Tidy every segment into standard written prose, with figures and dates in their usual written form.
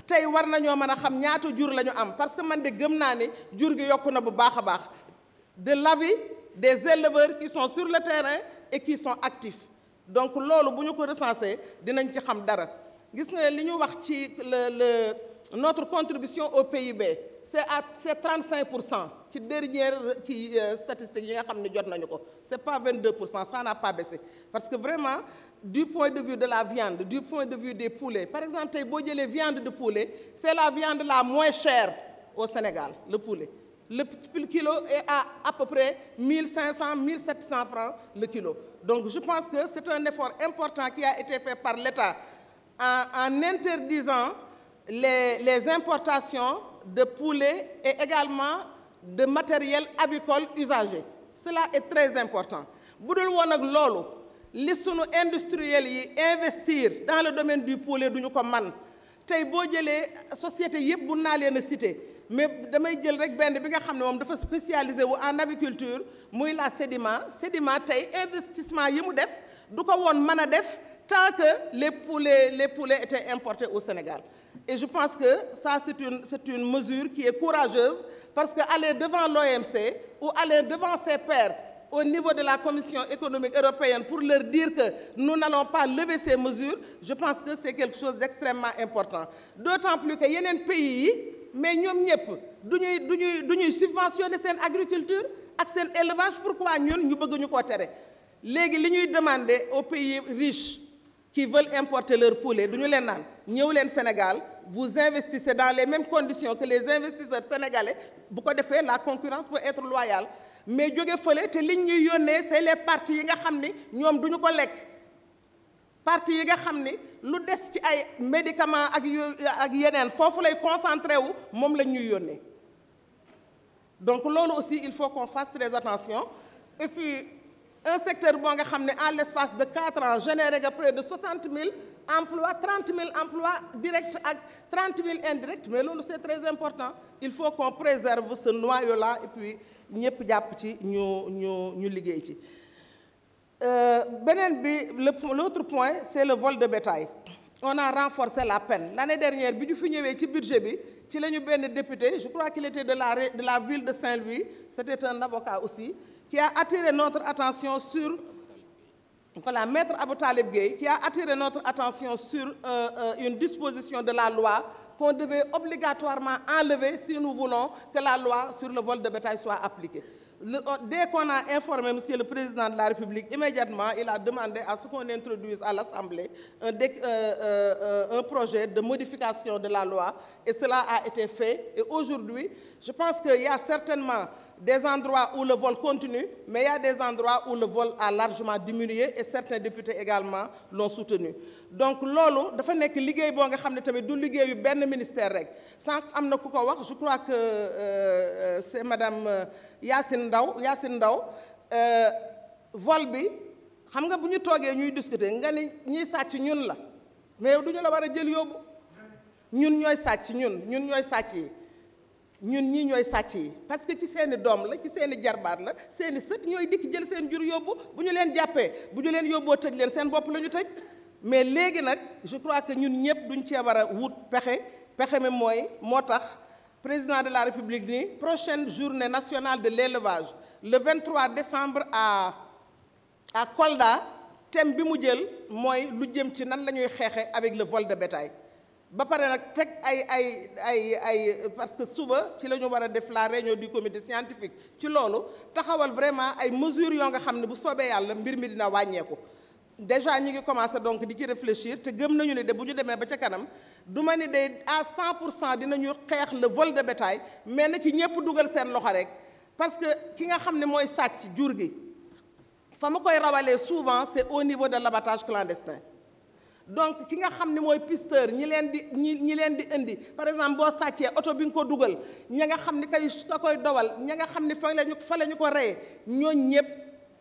tey war nañoo mën a xam ñaata jur la ñu am parce que man de gëm naa ni jur gi yokku na bu baax a baax de l'avis des éleveurs qui sont sur le terrain et qui sont actifs donc loolu bu ñu ko recensé dinañ ci xam dara gis nga li ñu wax ci notre contribution au PIB c'est 35% ci dernière statistiques yi nga xam ne jot nañu ko c'est pas 22%, ça n'a pas baissé parce que vraiment du point de vue de la viande, du point de vue des poulets, par exemple tey boo jëlee viande de poulet c'est la viande la moins chère au Sénégal, le poulet. Le kilo est à peu près 1500, 1700 francs le kilo. Donc je pense que c'est un effort important qui a été fait par l'État en interdisant les importations de poulet et également de matériel avicole usagé. Cela est très important. Bu dul woon ak loolu li sunu industriels yi investir dans le domaine du poulet duñu ko man tey boo jëlee société yëpp bu naa leen a cité mais damay jël rek benn bi nga xam ne moom dafa spécialisé wu en aviculture muy la Sedima tey investissement yi mu def du ko woon mën a def tant que les poulets étaient importés au Sénégal. Et je pense que ça c'est une mesure qui est courageuse parce que aller devant l'OMC ou aller devant ses pairs au niveau de la Commission économique européenne pour leur dire que nous n'allons pas lever ces mesures, je pense que c'est quelque chose d'extrêmement important. D'autant plus que yeneen pays yi mais ñoom ñëpp du ñuy subventionner seen agriculture ak seen élevage, pourquoi ñun ñu bëgg ñu koo tere léegi li ñuy demander aux pays riches qui veulent importer leur poulet du ñu leen naan ñëw leen Sénégal vous investissez dans les mêmes conditions que les investisseurs sénégalais bu ko defee la concurrence peut être loyale mais jóge fële te liñ ñuy yónnee c'est les parties yi nga xam ni ñoom duñu ko lekk parties yi nga xam ni lu des ci ay médicaments ak yeneen foofu lay concentré wu moom lañ ñuy yónnee donc loolu aussi il faut qu'on fasse très attention et puis un secteur boo nga xam ne en l'espace de 4 ans généré nga près de 60 000 emplois 30 000 emplois directs ak 30 000 indirects mais loolu c'est très important il faut qu'on préserve ce noyau là et puis ñëpp jàpp ci ñu liggéey ci beneen bi l'autre point c'est le vol de bétail on a renforcé la peine l'année dernière bi ñu fi ñëwee ci budget bi ci la ñu benn député je crois qu'il était de la ville de Saint-Louis c'était un avocat aussi qui a attiré notre attention sur voilà maître Abou Talib Gueye qui a attiré notre attention sur une disposition de la loi qu'on devait obligatoirement enlever si nous voulons que la loi sur le vol de bétail soit appliquée. Dès qu'on a informé Monsieur le Président de la République, immédiatement, il a demandé à ce qu'on introduise à l'Assemblée un projet de modification de la loi et cela a été fait. Et aujourd'hui, je pense qu'il y a certainement des endroits où le vol continue, mais il y a des endroits où le vol a largement diminué et certains députés également l'ont soutenu. Donc loolu dafa nekk liggéey boo nga xam ne tamit du liggéeyu benn ministère rek sànq am na ku ko wax je crois que c'est madame Yacine Ndaw vol bi xam nga bu ñu toogee ñuy discuter nga ni ñiy sàcc ñun la mais du ñu la war a jël yóbbu ñun ñooy sàcc ñun ñooy sàcc yi ñun ñii ñooy sàcc yi parce que ci seeni doom la ci seeni jarbaat la seeni sët ñooy dikk jël seen jur yóbbu bu ñu leen jàppee bu ñu leen yóbboo tëj leen seen bopp la ñu tëj mais léegi nag je crois que ñun ñëpp duñ cee war a wut pexe mi mooy moo tax président de la République ni prochaine journée nationale de l'élevage le 23 décembre à Kolda thème bi mu jël mooy lu jëm ci nan la ñuy xeexe avec le vol de bétail ba pare nag teg ay parce que suba ci la ñu war a def la réunion du comité scientifique ci loolu taxawal vraiment ay mesures yoo nga xam ne bu soobee yàlla mbir mi dina wàññeeku déjà ñu ngi commencé donc di ci réfléchir te gëm nañu ne de bu ñu demee ba ca kanam du ma ni de à 100% dinañu xeex le vol de bétail mais na ci ñëpp dugal seen loxo rek parce que ki nga xam ne mooy sàcc jur gi fa ma koy rawalee souvent c'est au niveau de l'abattage clandestin donc ki nga xam ne mooy pisteur ñi leen di indi par exemple boo sàccee oto bi nga ko dugal ña nga xam ni ka koy dowal ña nga xam ni fa la ñu ko reyee ñooñ ñëpp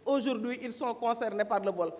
aujourd'hui ils sont concernés par le vol.